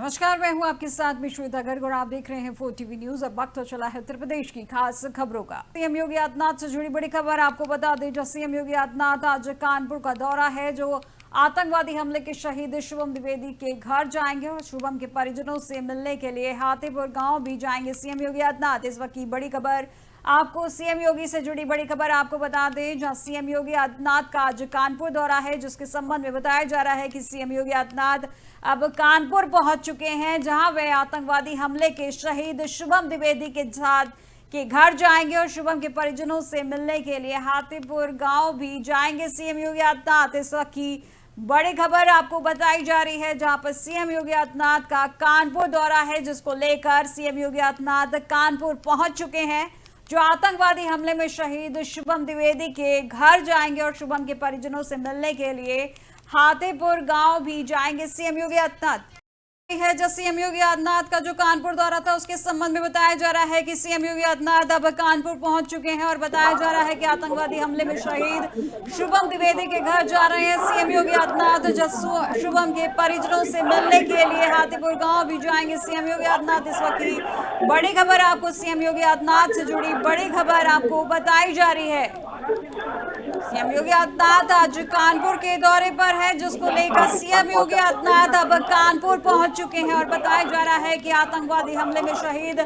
नमस्कार, मैं हूं आपके साथ में श्वेता गर्ग और आप देख रहे हैं 4 टीवी न्यूज। अब वक्त हो चला है उत्तर प्रदेश की खास खबरों का। सीएम योगी आदित्यनाथ से जुड़ी बड़ी खबर आपको बता दें। जो सीएम योगी आदित्यनाथ आज कानपुर का दौरा है, जो आतंकवादी हमले के शहीद शुभम द्विवेदी के घर जाएंगे और शुभम के परिजनों से मिलने के लिए हाथीपुर गांव भी जाएंगे सीएम योगी आदित्यनाथ। इस वक्त की बड़ी खबर आपको, सीएम योगी से जुड़ी बड़ी खबर आपको बता दें, जहां सीएम योगी आदित्यनाथ का आज कानपुर दौरा है, जिसके संबंध में बताया जा रहा है कि सीएम योगी आदित्यनाथ अब कानपुर पहुंच चुके हैं, जहां वे आतंकवादी हमले के शहीद शुभम द्विवेदी के साथ के घर जाएंगे और शुभम के परिजनों से मिलने के लिए हाथीपुर गांव भी जाएंगे सीएम योगी आदित्यनाथ। इस वक्त की बड़ी खबर आपको बताई जा रही है, जहां पर सीएम योगी आदित्यनाथ का कानपुर दौरा है, जिसको लेकर सीएम योगी आदित्यनाथ कानपुर पहुंच चुके हैं, जो आतंकवादी हमले में शहीद शुभम द्विवेदी के घर जाएंगे और शुभम के परिजनों से मिलने के लिए हाथीपुर गांव भी जाएंगे सीएम योगी आदित्यनाथ। है जो सीएम योगी आदित्यनाथ का जो कानपुर दौरा था, उसके संबंध में बताया जा रहा है कि सीएम योगी आदित्यनाथ अब कानपुर पहुंच चुके हैं और बताया जा रहा है कि आतंकवादी हमले में शहीद शुभम द्विवेदी के घर जा रहे हैं सीएम योगी आदित्यनाथ। जो शुभम के परिजनों से मिलने के लिए हाथीपुर गांव भी जाएंगे सीएम योगी आदित्यनाथ। इस वक्त की बड़ी खबर आपको, सीएम योगी आदित्यनाथ से जुड़ी बड़ी खबर आपको बताई जा रही है। सीएम योगी आदित्यनाथ आज कानपुर के दौरे पर है, जिसको लेकर सीएम योगी आदित्यनाथ अब कानपुर पहुंच चुके हैं और बताया जा रहा है कि आतंकवादी हमले में शहीद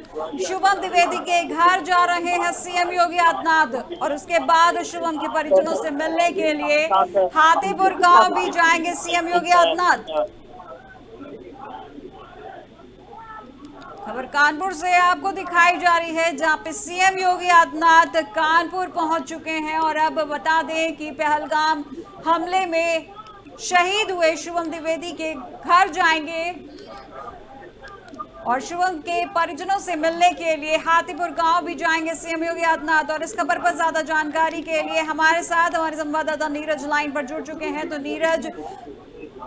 शुभम द्विवेदी के घर जा रहे हैं सीएम योगी आदित्यनाथ और उसके बाद शुभम के परिजनों से मिलने के लिए हाथीपुर गांव भी जाएंगे सीएम योगी आदित्यनाथ। खबर कानपुर से आपको दिखाई जा रही है, जहां पे सीएम योगी आदित्यनाथ कानपुर पहुंच चुके हैं और अब बता दें कि पहलगाम हमले में शहीद हुए शुभम द्विवेदी के घर जाएंगे और शुभम के परिजनों से मिलने के लिए हाथीपुर गांव भी जाएंगे सीएम योगी आदित्यनाथ। और इस खबर पर ज्यादा जानकारी के लिए हमारे साथ हमारे संवाददाता नीरज लाइन पर जुड़ चुके हैं। तो नीरज,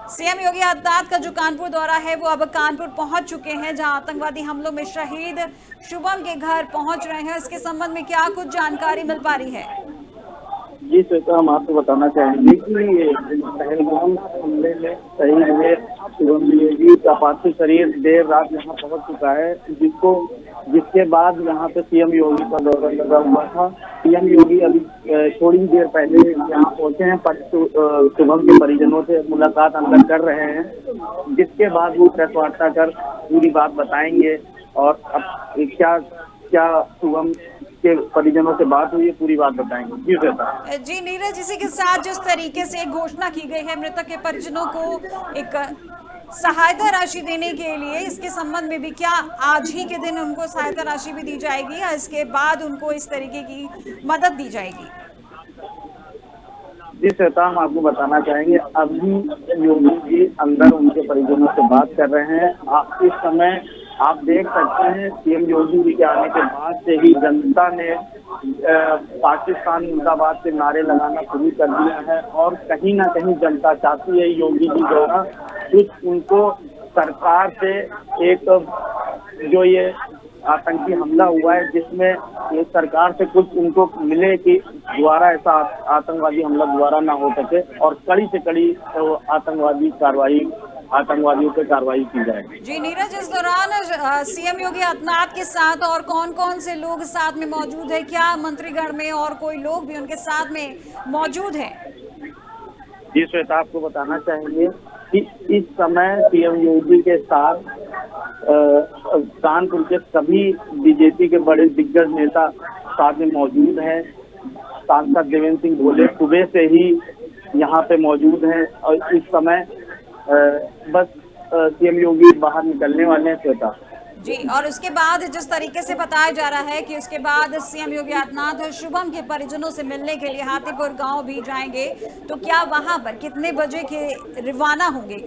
सीएम योगी आदित्यनाथ का जो कानपुर दौरा है वो अब कानपुर पहुंच चुके हैं, जहां आतंकवादी हमलों में शहीद शुभम के घर पहुंच रहे हैं। इसके संबंध में क्या कुछ जानकारी मिल पा रही है? जी श्वेता, हम आपको बताना चाहेंगे कि पहलगाम हमले में शहीद हुए शुभम द्विवेदी का पार्थिव शरीर देर रात यहाँ पहुंच चुका है, जिसके बाद यहाँ पे सीएम योगी का दौरा लगा हुआ था। सीएम योगी अभी थोड़ी ही देर पहले यहाँ पहुंचे हैं, शुभम के परिजनों से मुलाकात अंदर कर रहे हैं, जिसके बाद वो प्रेस वार्ता कर पूरी बात बताएंगे और अब क्या शुभम के परिजनों से बात हुई है, पूरी बात बताएंगे। जी श्वेता। जी नीरज, इसी के साथ जिस तरीके से एक घोषणा की गई है मृतक के परिजनों को एक सहायता राशि देने के लिए, इसके संबंध में भी क्या आज ही के दिन उनको सहायता राशि भी दी जाएगी या इसके बाद उनको इस तरीके की मदद दी जाएगी? जी श्वेता, हम आपको बताना चाहेंगे अभी योगी जी अंदर उनके परिजनों से बात कर रहे हैं। आप इस समय आप देख सकते हैं सीएम योगी जी के आने के बाद से ही जनता ने पाकिस्तान मुर्दाबाद के नारे लगाना शुरू कर दिया है और कहीं ना कहीं जनता चाहती है योगी जी द्वारा कुछ उनको सरकार से एक जो ये आतंकी हमला हुआ है, जिसमें ये सरकार से कुछ उनको मिले कि दोबारा ऐसा आतंकवादी हमला दोबारा ना हो सके और कड़ी से कड़ी आतंकवादियों पे कार्रवाई की जाएगी। जी नीरज, इस दौरान सीएम योगी आदित्यनाथ के साथ और कौन कौन से लोग साथ में मौजूद है? क्या मंत्रीगण में और कोई लोग भी उनके साथ में मौजूद हैं? जी श्वेता, आपको बताना चाहेंगे कि इस समय सीएम योगी के साथ कानपुर के सभी बीजेपी के बड़े दिग्गज नेता साथ में मौजूद हैं। सांसद देवेंद्र सिंह भोले सुबह से ही यहाँ पे मौजूद हैं और इस समय बस सीएम योगी बाहर निकलने वाले हैं श्वेता। जी, और उसके बाद जिस तरीके से बताया जा रहा है कि उसके बाद सीएम योगी आदित्यनाथ शुभम के परिजनों से मिलने के लिए हाथीपुर गांव भी जाएंगे, तो क्या वहां पर कितने बजे के रवाना होंगे?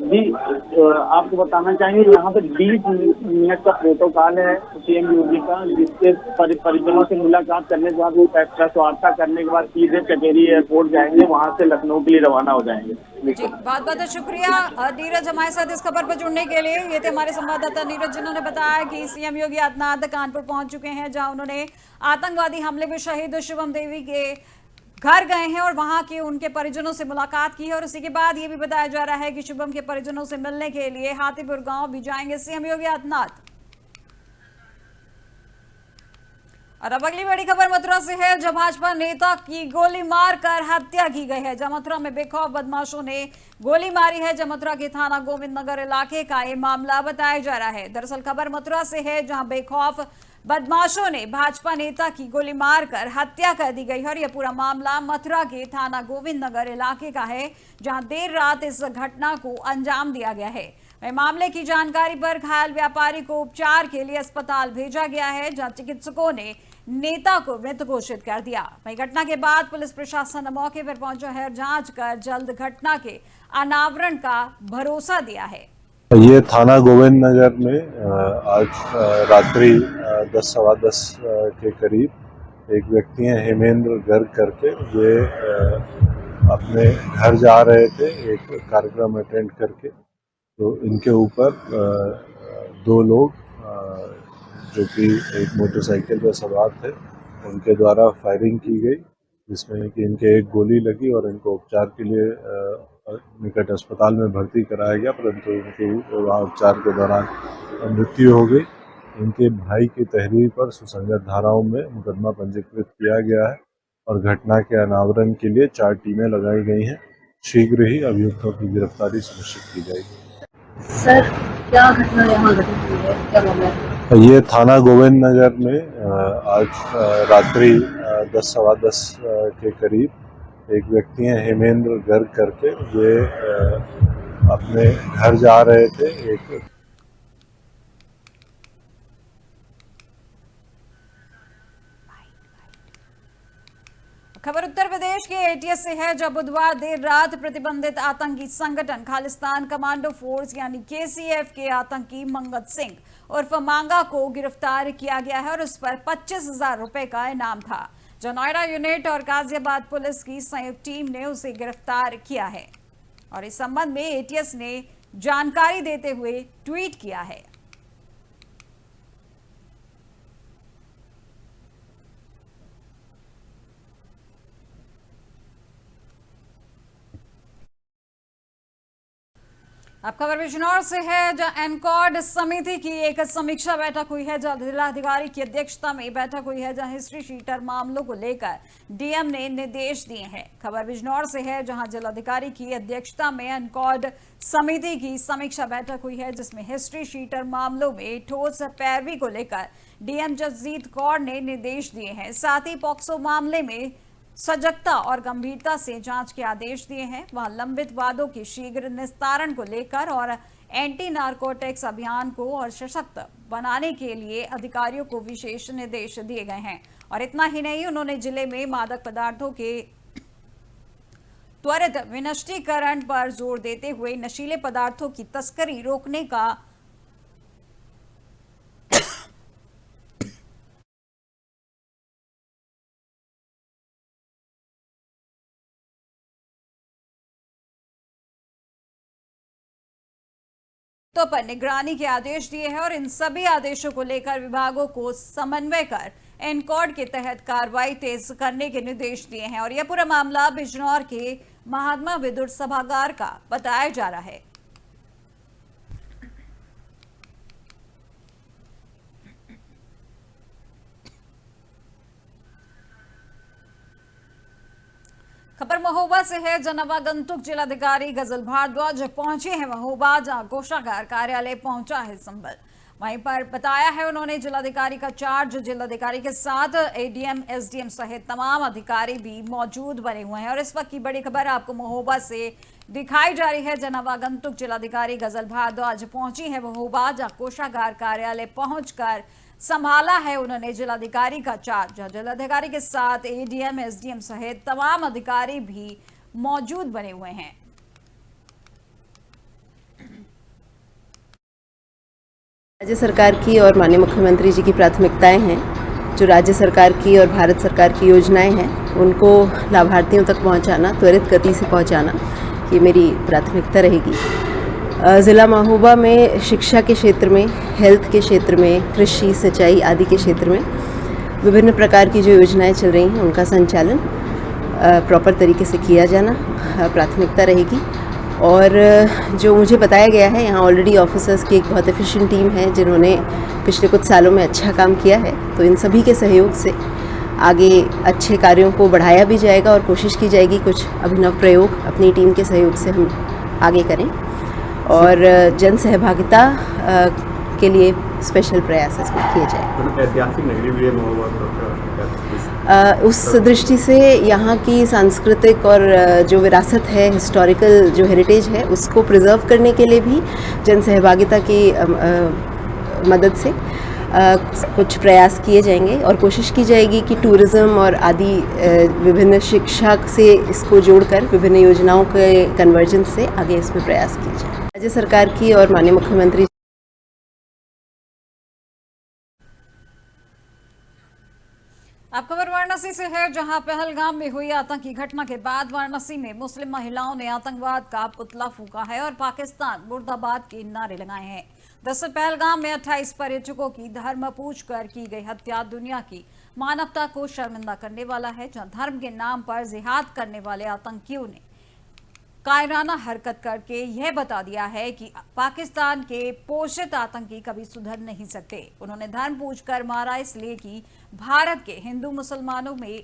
जी आपको बताना चाहेंगे यहाँ पे 20 मिनट का प्रोटोकॉल है सीएम योगी का, जिसके परिजनों से मुलाकात करने के बाद वो प्रेस वार्ता करने के बाद सीधे चकेरी एयरपोर्ट जाएंगे, वहाँ से लखनऊ के लिए रवाना हो जाएंगे। जी, बहुत बहुत शुक्रिया नीरज हमारे साथ इस खबर पर जुड़ने के लिए। ये थे हमारे संवाददाता नीरज, जिन्होंने बताया कि सीएम योगी आदित्यनाथ कानपुर पहुंच चुके हैं, जहां उन्होंने आतंकवादी हमले में शहीद शुभम देवी के घर गए हैं और वहां के उनके परिजनों से मुलाकात की है। और उसी के बाद ये भी बताया जा रहा है कि शुभम के परिजनों से मिलने के लिए हाथीपुर गांव भी जाएंगे सीएम योगी आदित्यनाथ। और अब अगली बड़ी खबर मथुरा से है, जब भाजपा नेता की गोली मारकर हत्या की गई है। मथुरा में बेखौफ बदमाशों ने गोली मारी है। मथुरा के थाना गोविंद नगर इलाके का ये मामला बताया जा रहा है। दरअसल खबर मथुरा से है, जहां बेखौफ बदमाशों ने भाजपा नेता की गोली मारकर हत्या कर दी गई है। और यह पूरा मामला मथुरा के थाना गोविंद नगर इलाके का है, जहां देर रात इस घटना को अंजाम दिया गया है। मामले की जानकारी पर घायल व्यापारी को उपचार के लिए अस्पताल भेजा गया है, जहां चिकित्सकों ने नेता को मृत घोषित कर दिया। वहीं घटना के बाद पुलिस प्रशासन मौके पर पहुंचा है और जांच कर जल्द घटना के अनावरण का भरोसा दिया है। ये थाना गोविंद नगर में आज रात्रि 10:15 के करीब एक व्यक्ति हैं हेमेंद्र गर्ग करके, ये अपने घर जा रहे थे एक कार्यक्रम अटेंड करके। तो इनके ऊपर दो लोग जो कि एक मोटरसाइकिल पर सवार थे, उनके द्वारा फायरिंग की गई, जिसमें कि इनके एक गोली लगी और इनको उपचार के लिए निकट अस्पताल में भर्ती कराया गया, परंतु इनकी वहाँ उपचार के दौरान मृत्यु हो गई। इनके भाई की तहरीर पर सुसंगत धाराओं में मुकदमा पंजीकृत किया गया है और घटना के अनावरण के लिए 4 टीमें लगाई गई हैं। शीघ्र ही अभियुक्तों की गिरफ्तारी सुनिश्चित की जाएगी। सर, क्या घटना यहाँ घटित हुई है, क्या मामला है? ये थाना गोविंद नगर में आज रात्रि 10:15 के करीब एक व्यक्ति हैं हेमेंद्र गर्ग करके, ये अपने घर जा रहे थे एक खबर उत्तर प्रदेश के एटीएस से है, जब बुधवार देर रात प्रतिबंधित आतंकी संगठन खालिस्तान कमांडो फोर्स यानी केसीएफ के आतंकी मंगत सिंह उर्फ मांगा को गिरफ्तार किया गया है और उस पर 25,000 रुपए का इनाम था। जो नोएडा यूनिट और गाजियाबाद पुलिस की संयुक्त टीम ने उसे गिरफ्तार किया है। और इस संबंध में एटीएस ने जानकारी देते हुए ट्वीट किया है। अब खबर बिजनौर से है, जहां एनकॉर्ड समिति की एक समीक्षा बैठक हुई है, जहां जिलाधिकारी की अध्यक्षता में बैठक हुई है, जहां हिस्ट्री शीटर मामलों को लेकर डीएम ने निर्देश दिए हैं। खबर बिजनौर से है, जहां जिलाधिकारी की अध्यक्षता में एनकॉर्ड समिति की समीक्षा बैठक हुई है, जिसमें हिस्ट्री शीटर मामलों में ठोस पैरवी को लेकर डीएम जसजीत कौर ने निर्देश दिए हैं। साथ ही पॉक्सो मामले में सजगता और गंभीरता से जांच के आदेश दिए हैं। वहां लंबित वादों के शीघ्र निस्तारण को लेकर और एंटी नारकोटिक्स अभियान को और सशक्त बनाने के लिए अधिकारियों को विशेष निर्देश दिए गए हैं। और इतना ही नहीं, उन्होंने जिले में मादक पदार्थों के त्वरित विनष्टीकरण पर जोर देते हुए नशीले पदार्थों की तस्करी रोकने का तो पर निगरानी के आदेश दिए हैं। और इन सभी आदेशों को लेकर विभागों को समन्वय कर एनकॉर्ड के तहत कार्रवाई तेज करने के निर्देश दिए हैं। और यह पूरा मामला बिजनौर के महात्मा विदुर सभागार का बताया जा रहा है। खबर महोबा से है, नवागंतुक जिलाधिकारी गजल भारद्वाज पहुंचे हैं महोबा, जहां कोषागार कार्यालय पहुंचा है संबल। वहीं पर बताया है उन्होंने जिलाधिकारी का चार्ज, जिलाधिकारी के साथ एडीएम एसडीएम सहित तमाम अधिकारी भी मौजूद बने हुए हैं। और इस वक्त की बड़ी खबर आपको महोबा से दिखाई जा रही है। नवागंतुक जिलाधिकारी गजल भारद्वाज पहुंची है महोबा, जहां कोषागार कार्यालय पहुंचकर संभाला है उन्होंने जिलाधिकारी का चार्ज। जिलाधिकारी के साथ एडीएम एसडीएम सहित तमाम अधिकारी भी मौजूद बने हुए हैं। राज्य सरकार की और माननीय मुख्यमंत्री जी की प्राथमिकताएं हैं। जो राज्य सरकार की और भारत सरकार की योजनाएं हैं, उनको लाभार्थियों तक पहुंचाना, त्वरित गति से पहुंचाना, ये मेरी प्राथमिकता रहेगी। ज़िला महोबा में शिक्षा के क्षेत्र में, हेल्थ के क्षेत्र में, कृषि, सिंचाई आदि के क्षेत्र में विभिन्न प्रकार की जो योजनाएं चल रही हैं, उनका संचालन प्रॉपर तरीके से किया जाना प्राथमिकता रहेगी। और जो मुझे बताया गया है, यहाँ ऑलरेडी ऑफिसर्स की एक बहुत एफिशिएंट टीम है जिन्होंने पिछले कुछ सालों में अच्छा काम किया है, तो इन सभी के सहयोग से आगे अच्छे कार्यों को बढ़ाया भी जाएगा और कोशिश की जाएगी कुछ अभिनव प्रयोग अपनी टीम के सहयोग से हम आगे करें और जन सहभागिता के लिए स्पेशल प्रयास इसमें किए जाए। ऐतिहासिक नगरी भी है महोबा, उस दृष्टि से यहाँ की सांस्कृतिक और जो विरासत है, हिस्टोरिकल जो हेरिटेज है, उसको प्रिजर्व करने के लिए भी जन सहभागिता की मदद से कुछ प्रयास किए जाएंगे और कोशिश की जाएगी कि टूरिज़्म और आदि विभिन्न शिक्षा से इसको जोड़कर विभिन्न योजनाओं के कन्वर्जेंस से आगे इसमें प्रयास किए जाए। राज्य सरकार की और माननीय मुख्यमंत्री अब खबर वाराणसी से है, जहां पहलगाम में हुई आतंकी घटना के बाद वाराणसी में मुस्लिम महिलाओं ने आतंकवाद का पुतला फूंका है और पाकिस्तान मुर्दाबाद के नारे लगाए हैं। दरअसल पहलगाम में 28 पर्यटकों की धर्म पूछ कर की गई हत्या दुनिया की मानवता को शर्मिंदा करने वाला है, जहां धर्म के नाम पर जिहाद करने वाले आतंकियों ने कायराना हरकत करके यह बता दिया है कि पाकिस्तान के पोषित आतंकी कभी सुधर नहीं सकते। उन्होंने धर्म पूछकर मारा इसलिए कि भारत के हिंदू मुसलमानों में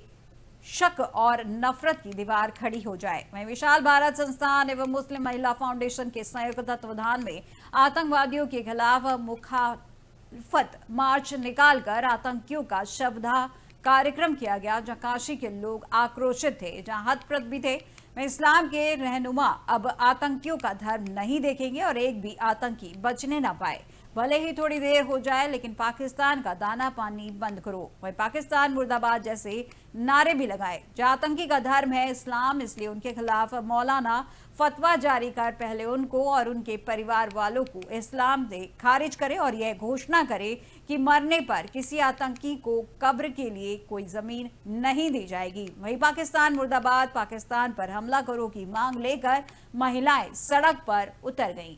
शक और नफरत की दीवार खड़ी हो जाए। वहीं विशाल भारत संस्थान एवं मुस्लिम महिला फाउंडेशन के संयुक्त तत्वाधान में आतंकवादियों के खिलाफ मुखालफत मार्च निकालकर आतंकियों का शवदाह कार्यक्रम किया गया, जहां काशी के लोग आक्रोशित थे, जहां हतप्रत भी थे। इस्लाम के रहनुमा अब आतंकियों का धर्म नहीं देखेंगे और एक भी आतंकी बचने ना पाए, भले ही थोड़ी देर हो जाए, लेकिन पाकिस्तान का दाना पानी बंद करो। वही पाकिस्तान मुर्दाबाद जैसे नारे भी लगाए। जो आतंकी का धर्म है इस्लाम, इसलिए उनके खिलाफ मौलाना फतवा जारी कर पहले उनको और उनके परिवार वालों को इस्लाम से खारिज करे और यह घोषणा करे कि मरने पर किसी आतंकी को कब्र के लिए कोई जमीन नहीं दी जाएगी। वहीं पाकिस्तान मुर्दाबाद, पाकिस्तान पर हमला करो की मांग लेकर महिलाएं सड़क पर उतर गईं।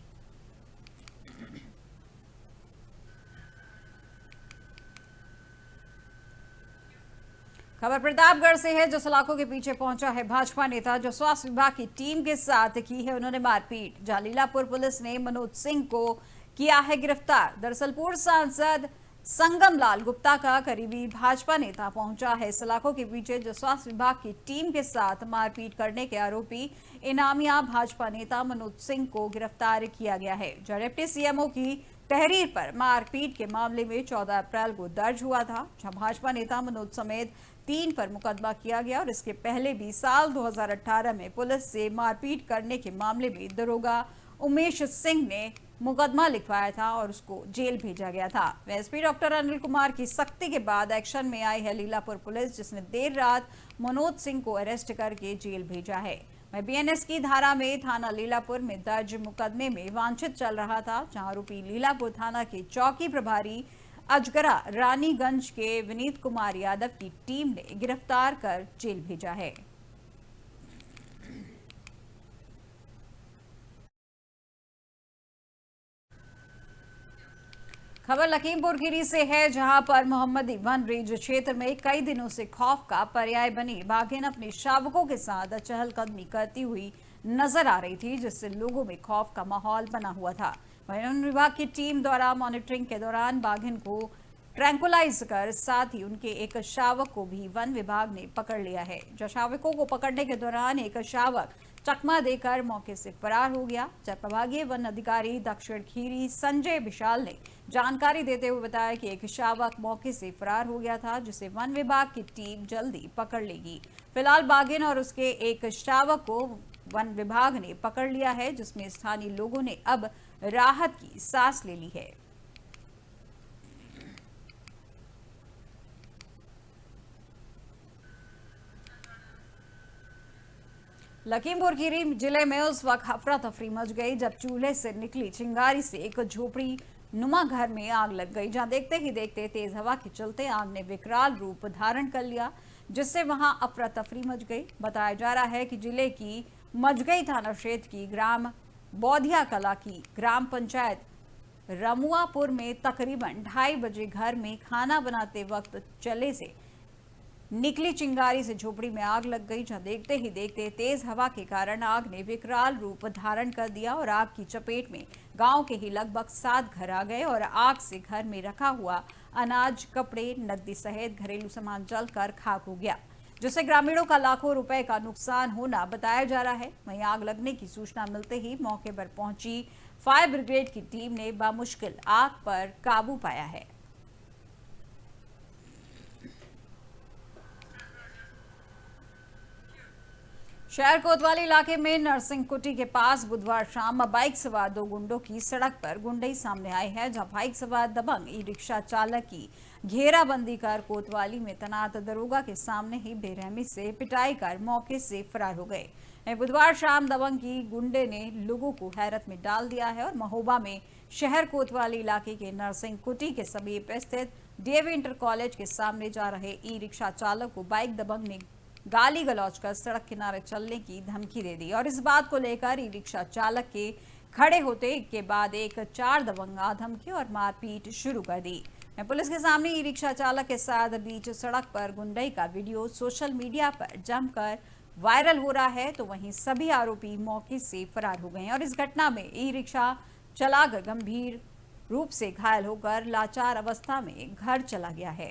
खबर प्रतापगढ़ से है, जो सलाखों के पीछे पहुंचा है भाजपा नेता, जो स्वास्थ्य विभाग की टीम के साथ की है उन्होंने मारपीट। जहां लीलापुर पुलिस ने मनोज सिंह को किया है गिरफ्तार। दरअसल पूर्व सांसद संगम लाल गुप्ता का करीबी भाजपा नेता पहुंचा है सलाखों के पीछे, जो स्वास्थ्य विभाग की टीम के साथ मारपीट करने के आरोपी इनामिया भाजपा नेता मनोज सिंह को गिरफ्तार किया गया है। जो डिप्टी सीएमओ की तहरीर पर मारपीट के मामले में 14 अप्रैल को दर्ज हुआ था, जहां भाजपा नेता मनोज समेत 3 पर मुकदमा किया गया और इसके पहले भी साल 2018 में पुलिस से मारपीट करने के मामले में दरोगा उमेश सिंह ने मुकदमा लिखवाया था और उसको जेल भेजा गया था। एसपी डॉक्टर अनिल कुमार की सख्ती के बाद एक्शन में आई है लीलापुर पुलिस, जिसने देर रात मनोज सिंह को अरेस्ट करके जेल भेजा है। वह बीएनएस की धारा में थाना लीलापुर में दर्ज मुकदमे में वांछित चल रहा था, जहां आरोपी लीलापुर थाना के चौकी प्रभारी अजगरा रानीगंज के विनीत कुमार यादव की टीम ने गिरफ्तार कर जेल भेजा है। खबर लखीमपुर खीरी से है, जहां पर मोहम्मदी वन रेंज क्षेत्र में कई दिनों से खौफ का पर्याय बनी बाघिन अपने शावकों के साथ चहलकदमी करती हुई नजर आ रही थी, जिससे लोगों में खौफ का माहौल बना हुआ था। वन विभाग की टीम द्वारा मॉनिटरिंग के दौरान बाघिन को ट्रैंकुलाइज कर साथ ही उनके एक शावक को भी वन विभाग ने पकड़ लिया है। जो शावकों को पकड़ने के दौरान एक शावक चकमा देकर मौके से फरार हो गया। जब प्रभागीय वन अधिकारी दक्षिण खीरी संजय विशाल ने जानकारी देते हुए बताया कि एक शावक मौके से फरार हो गया था, जिसे वन विभाग की टीम जल्दी पकड़ लेगी। फिलहाल बाघिन और उसके एक शावक को वन विभाग ने पकड़ लिया है, जिसमें स्थानीय लोगों ने अब राहत की सांस ले ली है। लखीमपुर खीरी जिले में उस वक्त अफरा तफरी मच गई जब चूल्हे से निकली चिंगारी से एक झोपड़ी नुमा घर में आग लग गई, जहां देखते ही देखते तेज हवा के चलते आग ने विकराल रूप धारण कर लिया, जिससे वहां अफरा तफरी मच गई। बताया जा रहा है कि जिले की मजगई थाना क्षेत्र की ग्राम बौधिया कला की ग्राम पंचायत रमुआपुर में तकरीबन 2:30 बजे घर में खाना बनाते वक्त चले से निकली चिंगारी से झोपड़ी में आग लग गई, जहां देखते ही देखते तेज हवा के कारण आग ने विकराल रूप धारण कर दिया और आग की चपेट में गांव के ही लगभग 7 घर आ गए और आग से घर में रखा हुआ अनाज, कपड़े, नकदी सहित घरेलू सामान जलकर खाक हो गया, जिससे ग्रामीणों का लाखों रुपए का नुकसान होना बताया जा रहा है। वहीं आग लगने की सूचना मिलते ही मौके पर पहुंची फायर ब्रिगेड की टीम ने बामुश्किल आग पर काबू पाया है। शहर कोतवाली इलाके में नरसिंह कुटी के पास बुधवार शाम बाइक सवार 2 गुंडों की सड़क पर गुंडई सामने आई है, जहां बाइक सवार दबंग ई रिक्शा चालक की घेराबंदी कर कोतवाली में तैनात दरोगा के सामने ही बेरहमी से पिटाई कर मौके से फरार हो गए। बुधवार शाम दबंग की गुंडे ने लोगों को हैरत में डाल दिया है और महोबा में शहर कोतवाली इलाके के नरसिंह कुटी के समीप स्थित डीएवी इंटर कॉलेज के सामने जा रहे ई रिक्शा चालक को बाइक दबंग ने गाली गलौज कर सड़क किनारे चलने की धमकी दे दी और इस बात को लेकर ई रिक्शा चालक के खड़े होते के बाद एक 4 दबंगा धमकी और मारपीट शुरू कर दी। पुलिस के सामने ई रिक्शा चालक के साथ बीच सड़क पर गुंडई का वीडियो सोशल मीडिया पर जमकर वायरल हो रहा है, तो वहीं सभी आरोपी मौके से फरार हो गए हैं और इस घटना में ई रिक्शा चालक गंभीर रूप से घायल होकर लाचार अवस्था में घर चला गया है।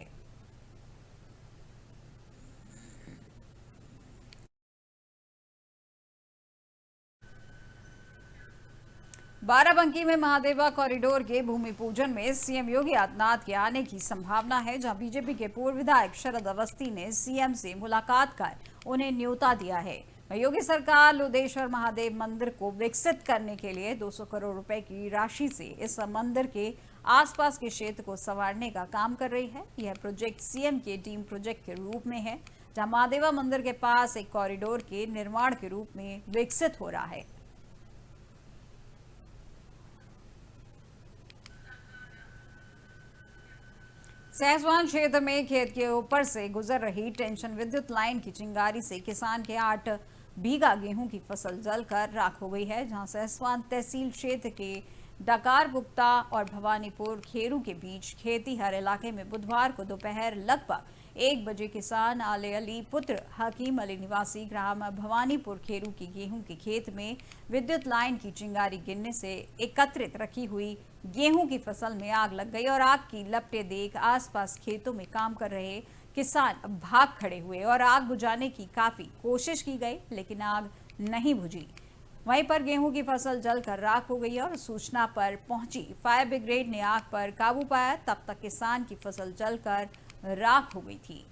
बाराबंकी में महादेवा कॉरिडोर के भूमि पूजन में सीएम योगी आदित्यनाथ के आने की संभावना है, जहां बीजेपी के पूर्व विधायक शरद अवस्थी ने सीएम से मुलाकात कर उन्हें न्योता दिया है। योगी सरकार लोदेश्वर महादेव मंदिर को विकसित करने के लिए 200 करोड़ रुपए की राशि से इस मंदिर के आसपास के क्षेत्र को संवारने का काम कर रही है। यह प्रोजेक्ट सीएम के ड्रीम प्रोजेक्ट के रूप में है, जहां महादेवा मंदिर के पास एक कॉरिडोर के निर्माण के रूप में विकसित हो रहा है। सहसवान क्षेत्र में खेत के ऊपर से गुजर रही टेंशन विद्युत लाइन की चिंगारी से किसान के 8 बीघा गेहूं की फसल जलकर राख हो गई है, जहां सहसवान तहसील क्षेत्र के डकारगुप्ता और भवानीपुर खेरू के बीच खेतीहर इलाके में बुधवार को दोपहर लगभग 1 बजे किसान आले अली पुत्र हकीम अली निवासी ग्राम भवानीपुर खेरू की गेहूं के खेत में विद्युत लाइन की चिंगारी गिरने से एकत्रित रखी हुई गेहूं की फसल में आग लग गई और आग की लपटें देख आसपास खेतों में काम कर रहे किसान भाग खड़े हुए और आग बुझाने की काफी कोशिश की गई, लेकिन आग नहीं बुझी। वहीं पर गेहूं की फसल जलकर राख हो गई और सूचना पर पहुंची फायर ब्रिगेड ने आग पर काबू पाया, तब तक किसान की फसल जलकर राख हो गई थी।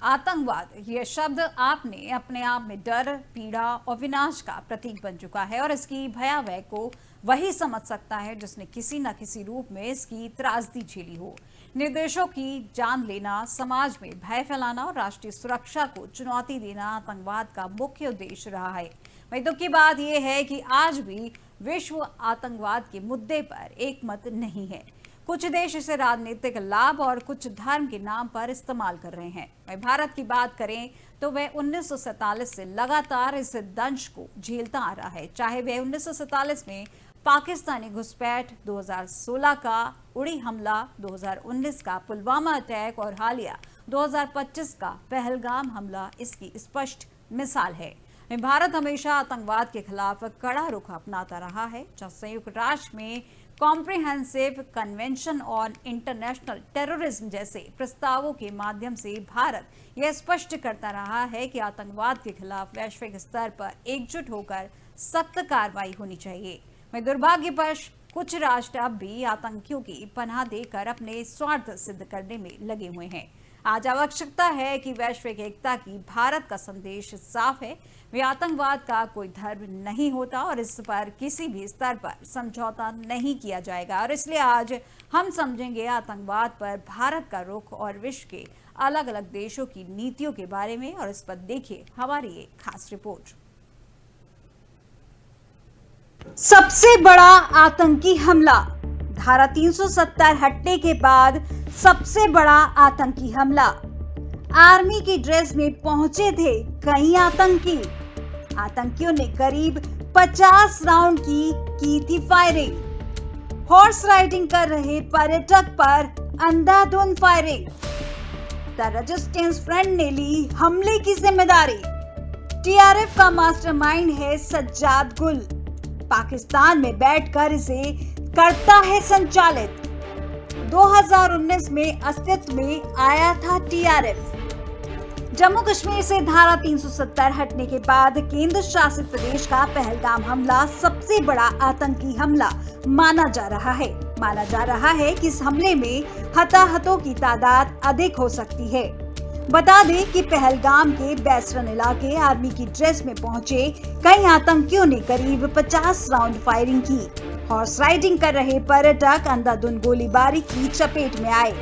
आतंकवाद यह शब्द आपने अपने आप में डर, पीड़ा और विनाश का प्रतीक बन चुका है और इसकी भयावह को वही समझ सकता है जिसने किसी न किसी रूप में इसकी त्रासदी झेली हो। निर्दोषों की जान लेना, समाज में भय फैलाना और राष्ट्रीय सुरक्षा को चुनौती देना आतंकवाद का मुख्य उद्देश्य रहा है। वहीं दुख की बात यह है कि आज भी विश्व आतंकवाद के मुद्दे पर एकमत नहीं है। कुछ देश इसे राजनीतिक लाभ और कुछ धर्म के नाम पर इस्तेमाल कर रहे हैं। वहीं भारत की बात करें तो वह 1947 से लगातार इस दंश को झेलता आ रहा है, चाहे वह 1947 में पाकिस्तानी घुसपैठ, 2016 का उड़ी हमला, 2019 का पुलवामा अटैक और हालिया 2025 का पहलगाम हमला इसकी स्पष्ट मिसाल है। भारत हमेशा आतंकवाद के खिलाफ कड़ा रुख अपनाता रहा है, जहां संयुक्त राष्ट्र में comprehensive convention on international terrorism जैसे प्रस्तावों के माध्यम से भारत यह स्पष्ट करता रहा है कि आतंकवाद के खिलाफ वैश्विक स्तर पर एकजुट होकर सख्त कार्रवाई होनी चाहिए। वहीं दुर्भाग्यवश कुछ राष्ट्र अब भी आतंकियों की पनाह देकर अपने स्वार्थ सिद्ध करने में लगे हुए हैं। आज आवश्यकता है कि वैश्विक एकता की भारत का संदेश साफ है, वे आतंकवाद का कोई धर्म नहीं होता और इस पर किसी भी स्तर पर समझौता नहीं किया जाएगा। और इसलिए आज हम समझेंगे आतंकवाद पर भारत का रुख और विश्व के अलग अलग देशों की नीतियों के बारे में, और इस पर देखिए हमारी एक खास रिपोर्ट। सबसे बड़ा आतंकी हमला, धारा 370 हटने के बाद सबसे बड़ा आतंकी हमला। आर्मी की ड्रेस में पहुंचे थे कई आतंकियों ने करीब 50 राउंड की थी फायरिंग। हॉर्स राइडिंग कर रहे पर्यटक पर अंधाधुंध फायरिंग। द रेजिस्टेंस फ्रंट ने ली हमले की जिम्मेदारी। टीआरएफ का मास्टरमाइंड है सज्जाद गुल। पाकिस्तान में बैठकर इसे करता है संचालित। 2019 में अस्तित्व में आया था टीआरएफ। जम्मू कश्मीर से धारा 370 हटने के बाद केंद्र शासित प्रदेश का पहलगाम हमला सबसे बड़ा आतंकी हमला माना जा रहा है। माना जा रहा है कि इस हमले में हताहतों की तादाद अधिक हो सकती है। बता दें कि पहलगाम के बैसरन इलाके आर्मी की ड्रेस में पहुंचे कई आतंकियों ने करीब 50 राउंड फायरिंग की। हॉर्स राइडिंग कर रहे पर्यटक अंधाधुंध गोलीबारी की चपेट में आए।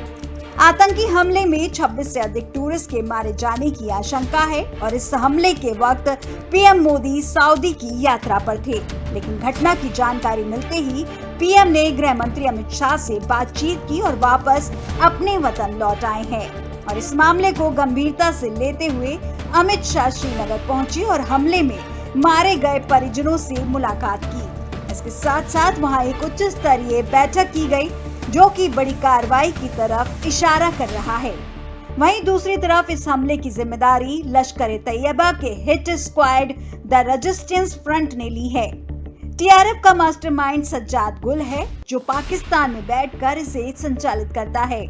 आतंकी हमले में 26 से अधिक टूरिस्ट के मारे जाने की आशंका है और इस हमले के वक्त पीएम मोदी सऊदी की यात्रा पर थे। लेकिन घटना की जानकारी मिलते ही पीएम ने गृह मंत्री अमित शाह से बातचीत की और वापस अपने वतन लौट आए हैं। और इस मामले को गंभीरता से लेते हुए अमित शाह श्रीनगर पहुंचे और हमले में मारे गए परिजनों से मुलाकात की। इसके साथ साथ वहां एक उच्च स्तरीय बैठक की गई जो कि बड़ी कार्रवाई की तरफ इशारा कर रहा है। वहीं दूसरी तरफ इस हमले की जिम्मेदारी लश्कर-ए-तैयबा के hit squad the resistance front ने ली है। टीआरएफ का मास्टरमाइंड सज्जाद गुल है जो पाकिस्तान में बैठकर इसे संचालित करता है।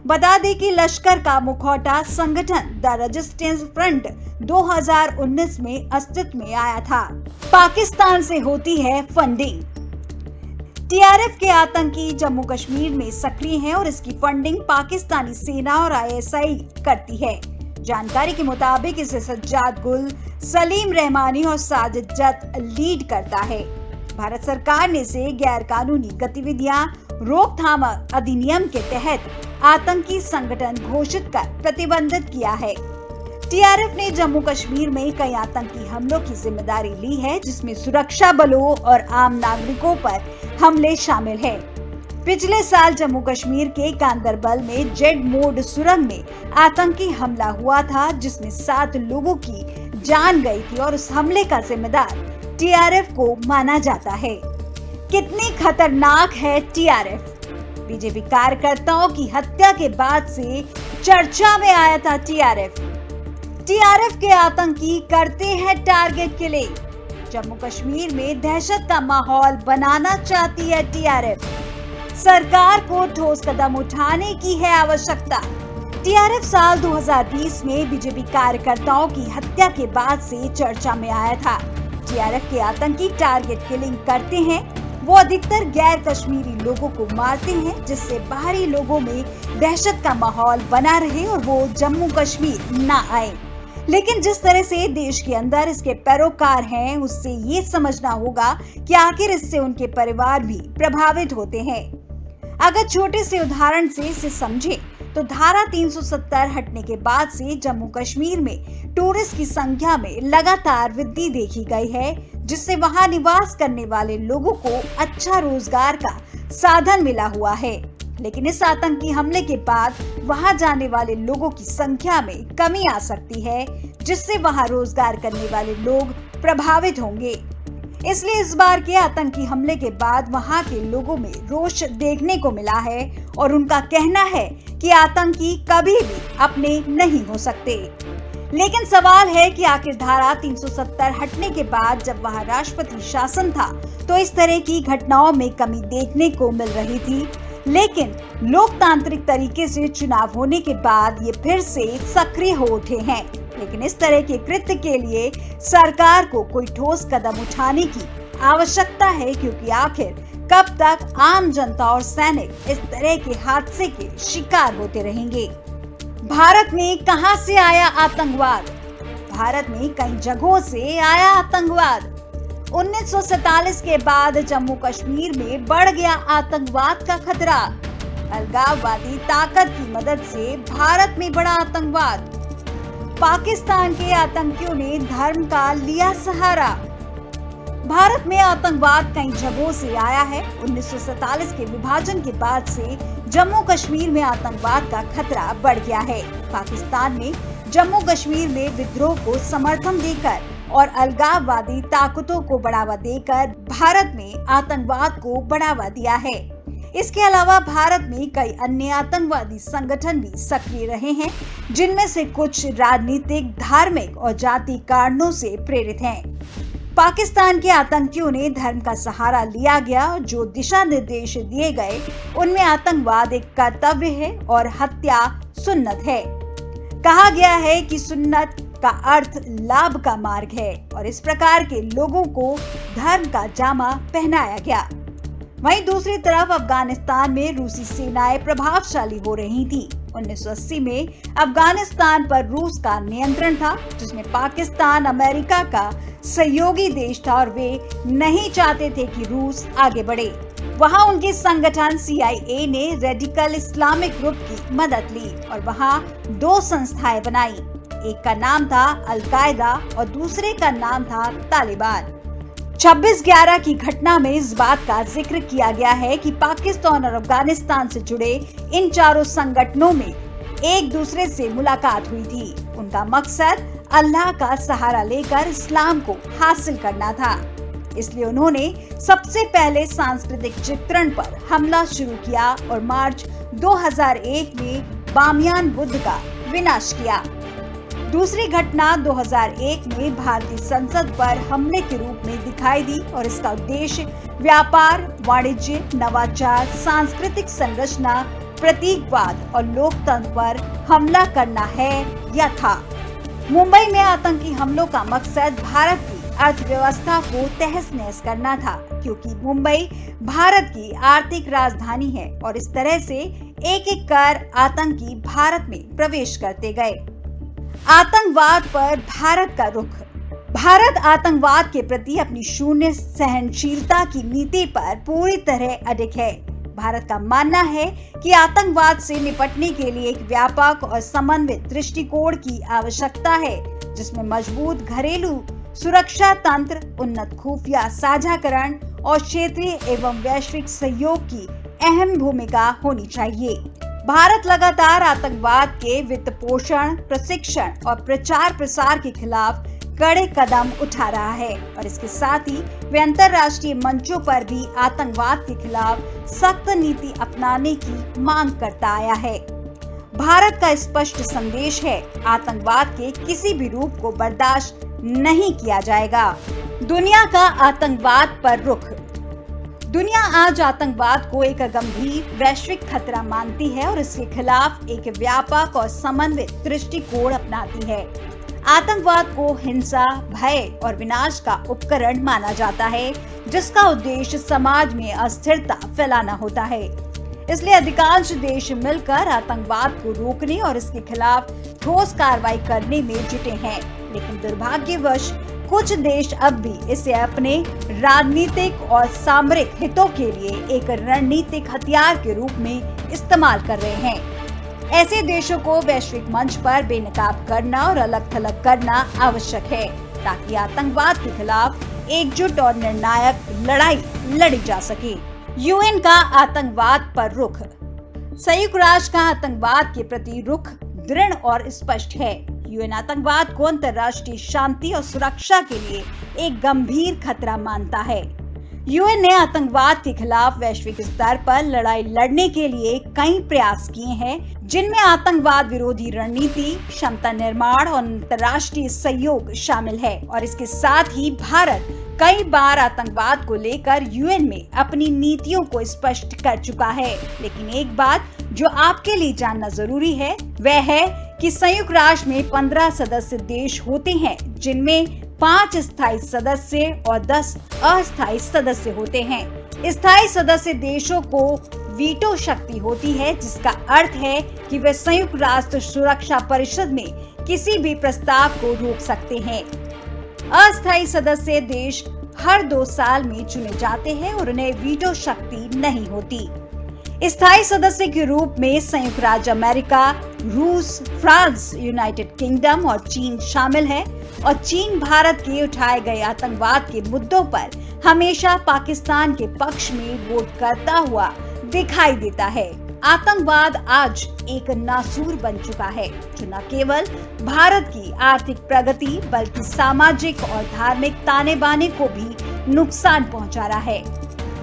बता दें कि लश्कर का मुखौटा संगठन द रेजिस्टेंस फ्रंट 2019 में अस्तित्व में आया था। पाकिस्तान से होती है फंडिंग। टीआरएफ के आतंकी जम्मू कश्मीर में सक्रिय हैं और इसकी फंडिंग पाकिस्तानी सेना और आईएसआई करती है। जानकारी के मुताबिक इसे सज्जाद गुल, सलीम रहमानी और साजिद जत लीड करता है। भारत सरकार ने इसे गैर कानूनी गतिविधियां रोकथाम अधिनियम के तहत आतंकी संगठन घोषित कर प्रतिबंधित किया है। टीआरएफ ने जम्मू कश्मीर में कई आतंकी हमलों की जिम्मेदारी ली है, जिसमें सुरक्षा बलों और आम नागरिकों पर हमले शामिल हैं। पिछले साल जम्मू कश्मीर के गांदरबल में जेड मोड सुरंग में आतंकी हमला हुआ था, जिसमें 7 लोगों की जान गई थी और उस हमले का जिम्मेदार टीआरएफ को माना जाता है। कितनी खतरनाक है टीआरएफ? बीजेपी कार्यकर्ताओं की हत्या के बाद से चर्चा में आया था टीआरएफ। टीआरएफ के आतंकी करते हैं टारगेट किलिंग। जम्मू कश्मीर में दहशत का माहौल बनाना चाहती है टीआरएफ। सरकार को ठोस कदम उठाने की है आवश्यकता। टीआरएफ साल 2020 में बीजेपी कार्यकर्ताओं की हत्या के बाद से चर्चा में आया था। टीआरएफ के आतंकी टारगेट किलिंग करते हैं। वो अधिकतर गैर कश्मीरी लोगों को मारते हैं, जिससे बाहरी लोगों में दहशत का माहौल बना रहे और वो जम्मू कश्मीर ना आए। लेकिन जिस तरह से देश के अंदर इसके पैरोकार हैं, उससे ये समझना होगा कि आखिर इससे उनके परिवार भी प्रभावित होते हैं। अगर छोटे से उदाहरण से इसे समझें तो धारा 370 हटने के बाद से जम्मू कश्मीर में टूरिस्ट की संख्या में लगातार वृद्धि देखी गई है, जिससे वहां निवास करने वाले लोगों को अच्छा रोजगार का साधन मिला हुआ है। लेकिन इस आतंकी हमले के बाद वहां जाने वाले लोगों की संख्या में कमी आ सकती है, जिससे वहां रोजगार करने वाले लोग प्रभावित होंगे। इसलिए इस बार के आतंकी हमले के बाद वहां के लोगों में रोष देखने को मिला है और उनका कहना है कि आतंकी कभी भी अपने नहीं हो सकते। लेकिन सवाल है कि आखिर धारा 370 हटने के बाद जब वहां राष्ट्रपति शासन था तो इस तरह की घटनाओं में कमी देखने को मिल रही थी। लेकिन लोकतांत्रिक तरीके से चुनाव होने के बाद ये फिर से सक्रिय हो उठे हैं। लेकिन इस तरह के कृत्य के लिए सरकार को कोई ठोस कदम उठाने की आवश्यकता है, क्योंकि आखिर कब तक आम जनता और सैनिक इस तरह के हादसे के शिकार होते रहेंगे। भारत में कहां से आया आतंकवाद? भारत में कई जगहों से आया आतंकवाद। 1947 के बाद जम्मू कश्मीर में बढ़ गया आतंकवाद का खतरा। अलगाववादी ताकत की मदद से भारत में बढ़ा आतंकवाद। पाकिस्तान के आतंकियों ने धर्म का लिया सहारा। भारत में आतंकवाद कई जगहों से आया है। 1947 के विभाजन के बाद से जम्मू कश्मीर में आतंकवाद का खतरा बढ़ गया है। पाकिस्तान ने जम्मू कश्मीर में विद्रोह को समर्थन देकर और अलगाववादी ताकतों को बढ़ावा देकर भारत में आतंकवाद को बढ़ावा दिया है। इसके अलावा भारत में कई अन्य आतंकवादी संगठन भी सक्रिय रहे हैं, जिनमें से कुछ राजनीतिक, धार्मिक और जाति कारणों से प्रेरित हैं। पाकिस्तान के आतंकियों ने धर्म का सहारा लिया गया और जो दिशा निर्देश दिए गए उनमें आतंकवाद एक कर्तव्य है और हत्या सुन्नत है। कहा गया है कि सुन्नत का अर्थ लाभ का मार्ग है और इस प्रकार के लोगों को धर्म का जामा पहनाया गया। वहीं दूसरी तरफ अफगानिस्तान में रूसी सेनाएं प्रभावशाली हो रही थी। 1980 में अफगानिस्तान पर रूस का नियंत्रण था, जिसमें पाकिस्तान अमेरिका का सहयोगी देश था और वे नहीं चाहते थे कि रूस आगे बढ़े। वहां उनके संगठन CIA ने रेडिकल इस्लामिक ग्रुप की मदद ली और वहां 2 संस्थाएं बनाई। एक का नाम था अल-कायदा और दूसरे का नाम था तालिबान। 26/11 की घटना में इस बात का जिक्र किया गया है कि पाकिस्तान और अफगानिस्तान से जुड़े इन चारों संगठनों में एक दूसरे से मुलाकात हुई थी। उनका मकसद अल्लाह का सहारा लेकर इस्लाम को हासिल करना था। इसलिए उन्होंने सबसे पहले सांस्कृतिक चित्रण पर हमला शुरू किया और मार्च 2001 में बामियान बुद्ध का विनाश किया। दूसरी घटना 2001 में भारतीय संसद पर हमले के रूप में दिखाई दी और इसका उद्देश्य व्यापार, वाणिज्य, नवाचार, सांस्कृतिक संरचना, प्रतीकवाद और लोकतंत्र पर हमला करना है या था। मुंबई में आतंकी हमलों का मकसद भारत की अर्थव्यवस्था को तहस-नहस करना था, क्योंकि मुंबई भारत की आर्थिक राजधानी है और इस तरह से एक-एक कर आतंकी भारत में प्रवेश करते गए। आतंकवाद पर भारत का रुख। भारत आतंकवाद के प्रति अपनी शून्य सहनशीलता की नीति पर पूरी तरह अडिग है। भारत का मानना है कि आतंकवाद से निपटने के लिए एक व्यापक और समन्वित दृष्टिकोण की आवश्यकता है, जिसमें मजबूत घरेलू सुरक्षा तंत्र, उन्नत खुफिया साझाकरण और क्षेत्रीय एवं वैश्विक सहयोग की अहम भूमिका होनी चाहिए। भारत लगातार आतंकवाद के वित्त पोषण, प्रशिक्षण और प्रचार प्रसार के खिलाफ कड़े कदम उठा रहा है और इसके साथ ही वे अंतर्राष्ट्रीय मंचों पर भी आतंकवाद के खिलाफ सख्त नीति अपनाने की मांग करता आया है। भारत का स्पष्ट संदेश है, आतंकवाद के किसी भी रूप को बर्दाश्त नहीं किया जाएगा। दुनिया का आतंकवाद पर रुख। दुनिया आज आतंकवाद को एक गंभीर वैश्विक खतरा मानती है और इसके खिलाफ एक व्यापक और समन्वित दृष्टिकोण अपनाती है। आतंकवाद को हिंसा, भय और विनाश का उपकरण माना जाता है, जिसका उद्देश्य समाज में अस्थिरता फैलाना होता है। इसलिए अधिकांश देश मिलकर आतंकवाद को रोकने और इसके खिलाफ ठोस कार्रवाई करने में जुटे हैं, लेकिन दुर्भाग्यवश कुछ देश अब भी इसे अपने राजनीतिक और सामरिक हितों के लिए एक रणनीतिक हथियार के रूप में इस्तेमाल कर रहे हैं। ऐसे देशों को वैश्विक मंच पर बेनकाब करना और अलग-थलग करना आवश्यक है, ताकि आतंकवाद के खिलाफ एकजुट और निर्णायक लड़ाई लड़ी जा सके। यूएन का आतंकवाद पर रुख। संयुक्त राष्ट्र का आतंकवाद के प्रति रुख दृढ़ और स्पष्ट है। यूएन आतंकवाद को अंतर्राष्ट्रीय शांति और सुरक्षा के लिए एक गंभीर खतरा मानता है। यूएन ने आतंकवाद के खिलाफ वैश्विक स्तर पर लड़ाई लड़ने के लिए कई प्रयास किए हैं, जिनमें आतंकवाद विरोधी रणनीति, क्षमता निर्माण और अंतर्राष्ट्रीय सहयोग शामिल है। और इसके साथ ही भारत कई बार आतंकवाद को लेकर यूएन में अपनी नीतियों को स्पष्ट कर चुका है। लेकिन एक बात जो आपके लिए जानना जरूरी है, वह है कि संयुक्त राष्ट्र में 15 सदस्य देश होते हैं, जिनमें 5 स्थायी सदस्य और 10 अस्थायी सदस्य होते हैं। स्थायी सदस्य देशों को वीटो शक्ति होती है, जिसका अर्थ है कि वे संयुक्त राष्ट्र सुरक्षा परिषद में किसी भी प्रस्ताव को रोक सकते हैं। अस्थायी सदस्य देश हर 2 साल में चुने जाते हैं और उन्हें वीटो शक्ति नहीं होती। स्थायी सदस्य के रूप में संयुक्त राज्य अमेरिका, रूस, फ्रांस, यूनाइटेड किंगडम और चीन शामिल है। और चीन भारत के उठाए गए आतंकवाद के मुद्दों पर हमेशा पाकिस्तान के पक्ष में वोट करता हुआ दिखाई देता है। आतंकवाद आज एक नासूर बन चुका है जो न केवल भारत की आर्थिक प्रगति बल्कि सामाजिक और धार्मिक ताने बाने को भी नुकसान पहुंचा रहा है।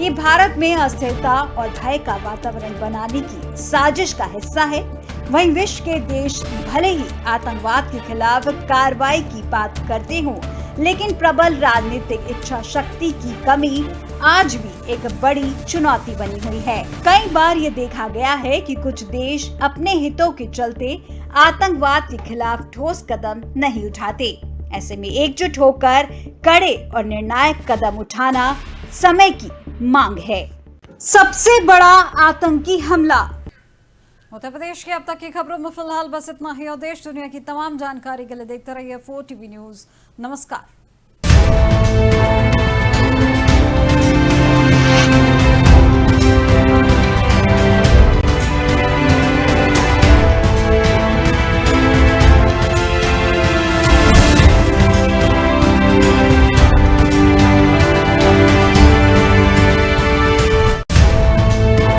ये भारत में अस्थिरता और भय का वातावरण बनाने की साजिश का हिस्सा है। वहीं विश्व के देश भले ही आतंकवाद के खिलाफ कार्रवाई की बात करते हों, लेकिन प्रबल राजनीतिक इच्छा शक्ति की कमी आज भी एक बड़ी चुनौती बनी हुई है। कई बार ये देखा गया है कि कुछ देश अपने हितों के चलते आतंकवाद के खिलाफ ठोस कदम नहीं उठाते। ऐसे में एकजुट होकर कड़े और निर्णायक कदम उठाना समय की मांग है। सबसे बड़ा आतंकी हमला। उत्तर प्रदेश की अब तक की खबरों में फिलहाल बस इतना ही और देश दुनिया की तमाम जानकारी के लिए देखते रहिए 4TV न्यूज़। नमस्कार।